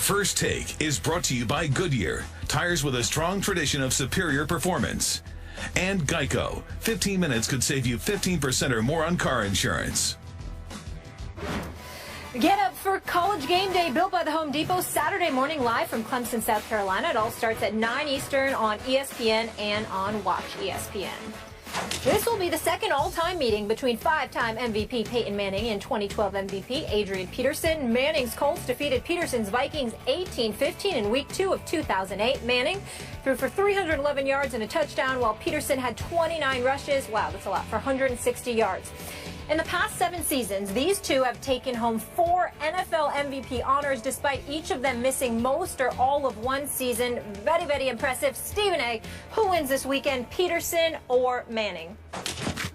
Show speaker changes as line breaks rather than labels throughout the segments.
First Take is brought to you by Goodyear, tires with a strong tradition of superior performance. And Geico, 15 minutes could save you 15% or more on car insurance.
Get up for College Game Day, built by the Home Depot, Saturday morning live from Clemson, South Carolina. It all starts at 9 Eastern on ESPN and on Watch ESPN. This will be the second all-time meeting between five-time MVP Peyton Manning and 2012 MVP Adrian Peterson. Manning's Colts defeated Peterson's Vikings 18-15 in Week 2 of 2008. Manning threw for 311 yards and a touchdown, while Peterson had 29 rushes. Wow, that's a lot, for 160 yards. In the past 7 seasons, these two have taken home 4 NFL MVP honors, despite each of them missing most or all of one season. Very, very impressive. Stephen A., who wins this weekend, Peterson or Manning?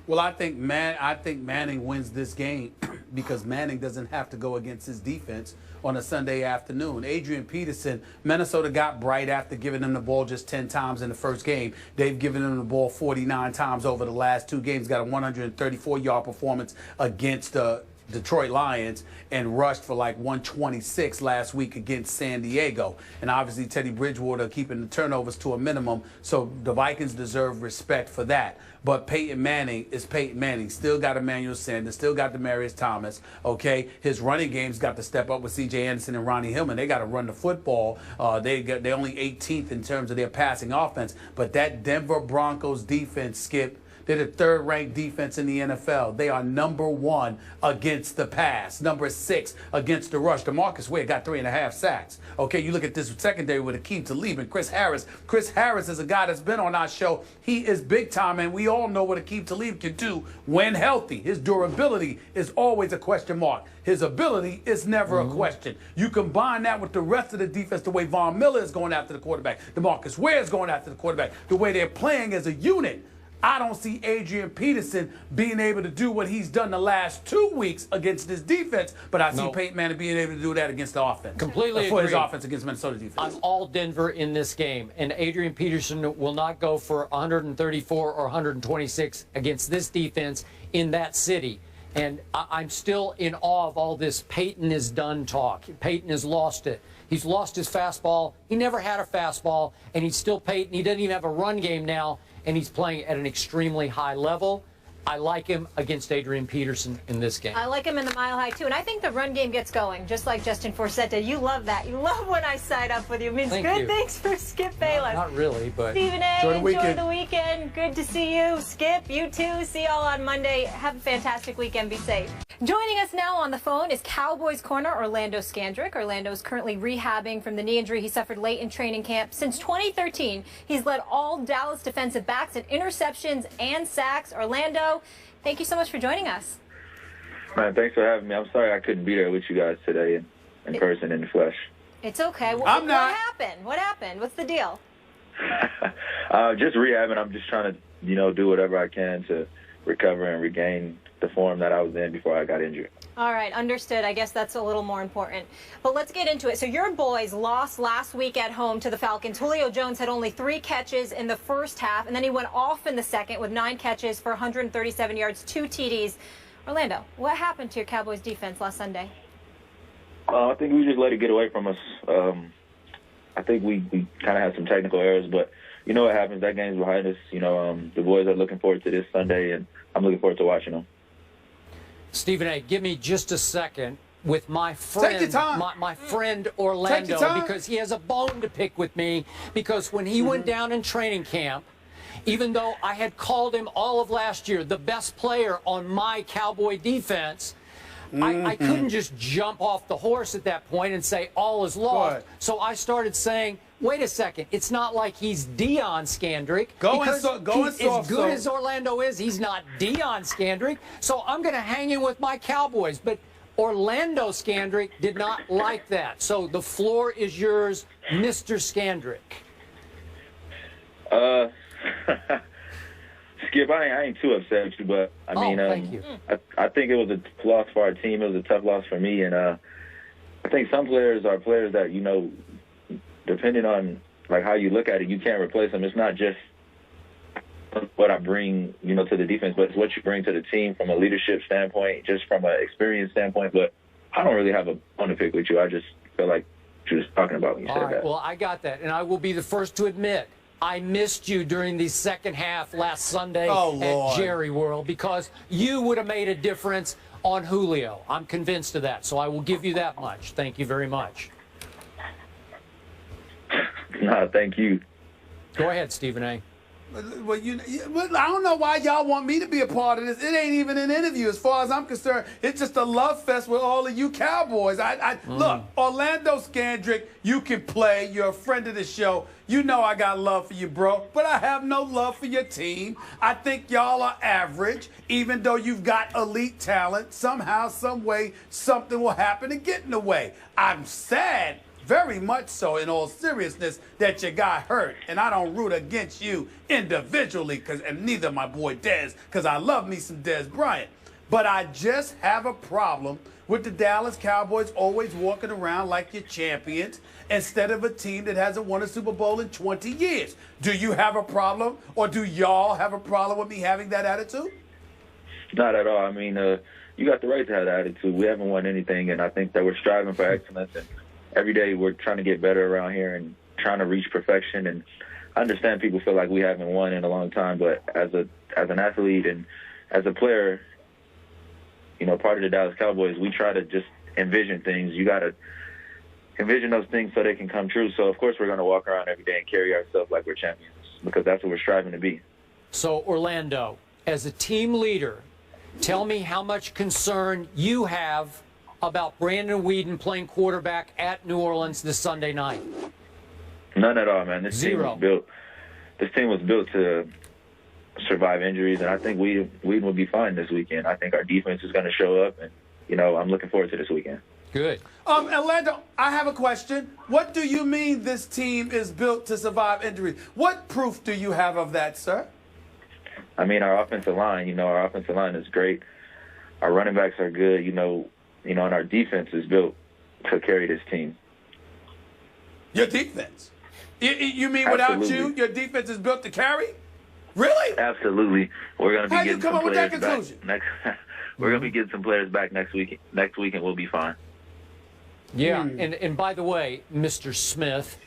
Well, I think Manning wins this game because Manning doesn't have to go against his defense on a Sunday afternoon. Adrian Peterson, Minnesota got bright after giving him the ball just 10 times in the first game. They've given him the ball 49 times over the last 2 games. Got a 134-yard performance against the Detroit Lions and rushed for like 126 last week against San Diego. And obviously Teddy Bridgewater keeping the turnovers to a minimum, so the Vikings deserve respect for that. But Peyton Manning is Peyton Manning. Still got Emmanuel Sanders, still got Demaryius Thomas, okay? His running game's got to step up with C.J. Anderson and Ronnie Hillman. They got to run the football. They're only 18th in terms of their passing offense. But that Denver Broncos defense, Skip, they're the 3rd-ranked defense in the NFL. They are number 1 against the pass, number 6 against the rush. DeMarcus Ware got 3.5 sacks. Okay, you look at this secondary with Akeem Talib and Chris Harris. Chris Harris is a guy that's been on our show. He is big time, and we all know what Akeem Talib can do when healthy. His durability is always a question mark. His ability is never a question. You combine that with the rest of the defense, the way Von Miller is going after the quarterback, DeMarcus Ware is going after the quarterback, the way they're playing as a unit. I don't see Adrian Peterson being able to do what he's done the last 2 weeks against this defense, but I see Peyton Manning being able to do that against the offense.
Completely
for
agree.
his offense against Minnesota defense.
I'm all Denver in this game, and Adrian Peterson will not go for 134 or 126 against this defense in that city. And I'm still in awe of all this Peyton is done talk. Peyton has lost it. He's lost his fastball. He never had a fastball, and he's still Peyton. He doesn't even have a run game now, and he's playing at an extremely high level. I like him against Adrian Peterson in this game.
I like him in the mile high, too. And I think the run game gets going, just like Justin Forsett did. You love that. You love when I side up with you. It means good things for Skip Bayless.
Not really, but
Stephen A.,
enjoy
the weekend. Good to see you. Skip, you too. See y'all on Monday. Have a fantastic weekend. Be safe. Joining us now on the phone is Cowboys corner Orlando Scandrick. Orlando is currently rehabbing from the knee injury he suffered late in training camp. Since 2013, he's led all Dallas defensive backs in interceptions and sacks. Orlando, thank you so much for joining us.
Man, thanks for having me. I'm sorry I couldn't be there with you guys today in person, in the flesh.
It's okay.
I'm not.
What happened? What happened? What's the deal?
Just rehabbing. I'm just trying to, do whatever I can to recover and regain the form that I was in before I got injured.
All right, understood. I guess that's a little more important. But let's get into it. So your boys lost last week at home to the Falcons. Julio Jones had only 3 catches in the first half, and then he went off in the second with 9 catches for 137 yards, 2 TDs. Orlando, what happened to your Cowboys defense last Sunday?
I think we just let it get away from us. I think we kind of had some technical errors, but you know what happens. That game's behind us. The boys are looking forward to this Sunday, and I'm looking forward to watching them.
Stephen A., give me just a second with my friend, my friend Orlando, because he has a bone to pick with me, because when he went down in training camp, even though I had called him all of last year the best player on my Cowboy defense, I couldn't just jump off the horse at that point and say all is lost. So I started saying, wait a second, it's not like he's Deion Scandrick. As good as Orlando is, he's not Deion Scandrick. So I'm going to hang in with my Cowboys. But Orlando Scandrick did not like that. So the floor is yours, Mr. Scandrick.
Skip, I ain't too upset with you, but I mean,
thank you.
I think it was a loss for our team. It was a tough loss for me, and I think some players are players that, depending on like how you look at it, you can't replace them. It's not just what I bring, to the defense, but it's what you bring to the team from a leadership standpoint, just from an experience standpoint. But I don't really have a bone to pick with you. I just feel like you was talking about when you said that.
Well, I got that, and I will be the first to admit I missed you during the second half last Sunday at Jerry World because you would have made a difference on Julio. I'm convinced of that, so I will give you that much. Thank you very much.
No, thank you.
Go ahead, Stephen A.
Well, I don't know why y'all want me to be a part of this. It ain't even an interview. As far as I'm concerned, it's just a love fest with all of you Cowboys. Look, Orlando Scandrick, you can play. You're a friend of the show. You know I got love for you, bro. But I have no love for your team. I think y'all are average, even though you've got elite talent. Somehow, some way, something will happen to get in the way. I'm sad, very much so, in all seriousness, that you got hurt. And I don't root against you individually, and neither my boy Dez, because I love me some Dez Bryant. But I just have a problem with the Dallas Cowboys always walking around like you're champions instead of a team that hasn't won a Super Bowl in 20 years. Do you have a problem, or do y'all have a problem with me having that attitude?
Not at all. I mean, you got the right to have that attitude. We haven't won anything, and I think that we're striving for excellence. And every day we're trying to get better around here and trying to reach perfection. And I understand people feel like we haven't won in a long time, but as an athlete and as a player, you know, part of the Dallas Cowboys, we try to just envision things. You got to envision those things so they can come true. So, of course, we're going to walk around every day and carry ourselves like we're champions because that's what we're striving to be. So,
Orlando, as a team leader, tell me how much concern you have about Brandon Whedon playing quarterback at New Orleans this Sunday night.
None at all, man. This team was built to survive injuries, and I think Whedon will be fine this weekend. I think our defense is going to show up, and, you know, I'm looking forward to this weekend.
Good.
Orlando, I have a question. What do you mean this team is built to survive injuries? What proof do you have of that, sir?
I mean, our offensive line is great. Our running backs are good, and our defense is built to carry this team.
Your defense? You mean without you, your defense is built to carry? Really?
Absolutely. We're going to be
How
getting
you come
some
up with
players
that conclusion?
back we're going to be getting some players back next week. Next week, and we'll be fine.
Yeah, and by the way, Mr. Smith,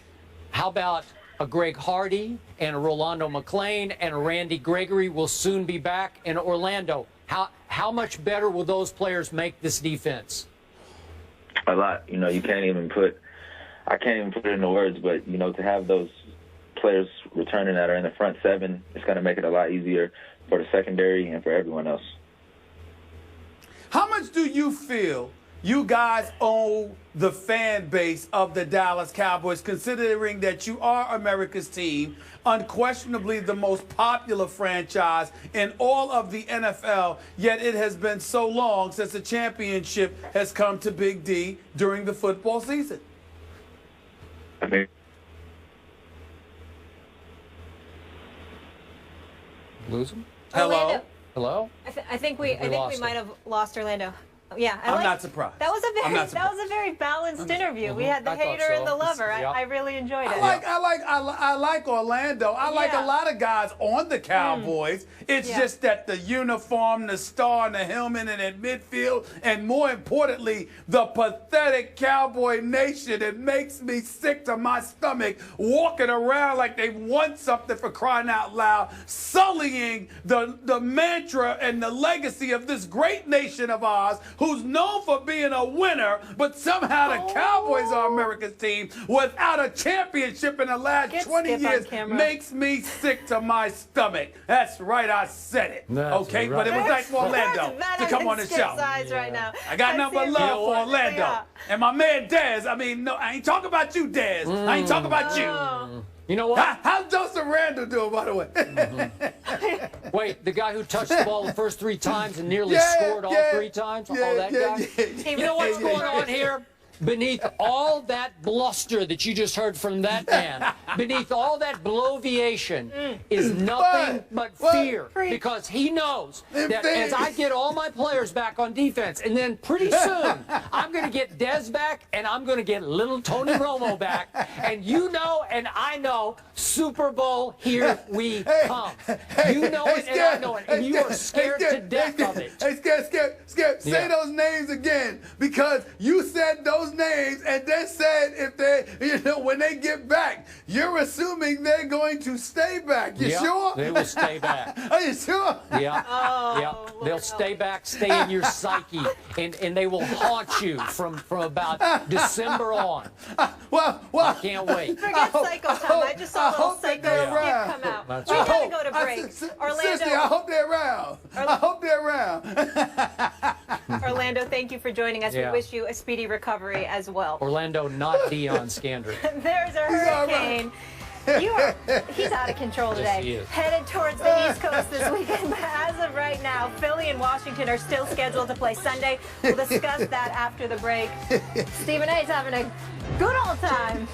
how about a Greg Hardy and a Rolando McClain and a Randy Gregory will soon be back in Orlando? How much better will those players make this defense?
A lot. I can't even put it into words, but, to have those players returning that are in the front seven, it's going to make it a lot easier for the secondary and for everyone else.
How much do you feel you guys owe the fan base of the Dallas Cowboys, considering that you are America's team, unquestionably the most popular franchise in all of the NFL, yet it has been so long since the championship has come to Big D during the football season?
I mean,
lose him?
Orlando.
Hello?
I think we might have lost Orlando. Yeah,
I'm not surprised.
That was a very balanced interview. We had the hater and the lover. I really enjoyed it.
I like Orlando. I like a lot of guys on the Cowboys. It's just that the uniform, the star, and the helmet, and in midfield, and more importantly, the pathetic Cowboy Nation. It makes me sick to my stomach walking around like they've won something, for crying out loud, sullying the mantra and the legacy of this great nation of ours, who's known for being a winner, but somehow the Cowboys are America's team without a championship in the last 20 years. Makes me sick to my stomach. That's right, I said it. Okay, but it was nice for Orlando to come on the show.
Right now.
I got nothing but love for Orlando. And my man Dez, I ain't talking about you, Dez. I ain't talking about you.
You know what?
How's Joseph Randall doing, by the way?
Wait, the guy who touched the ball the first 3 times and nearly scored all 3 times? That guy? You know what's going on here? Beneath all that bluster that you just heard from that man, beneath all that bloviation is nothing but fear. Because he knows that as I get all my players back on defense, and then pretty soon I'm going to get Dez back, and I'm going to get little Tony Romo back, and you know and I know, Super Bowl, here we come. You know it and I know it, and you are scared to death of it.
Hey, Skip, say those names again, because you said those those names and then said if they, when they get back, you're assuming they're going to stay back. You sure?
They will stay back.
Are you sure?
Yeah.
Oh,
yeah. They'll stay back, stay in your psyche, and they will haunt you from about December on.
Well,
I can't wait.
Forget Psycho Time. I just saw a little Psycho skip come out.
That's
We
right.
gotta go to break. Orlando,
I hope they're around. I hope they're around.
Orlando, thank you for joining us.
Yeah.
We wish you a speedy recovery as well.
Orlando, not Deion Scandrick.
There's a hurricane. He's out of control today.
Yes, he is.
Headed towards the East Coast this weekend, but as of right now, Philly and Washington are still scheduled to play Sunday. We'll discuss that after the break. Stephen A.'s having a good old time.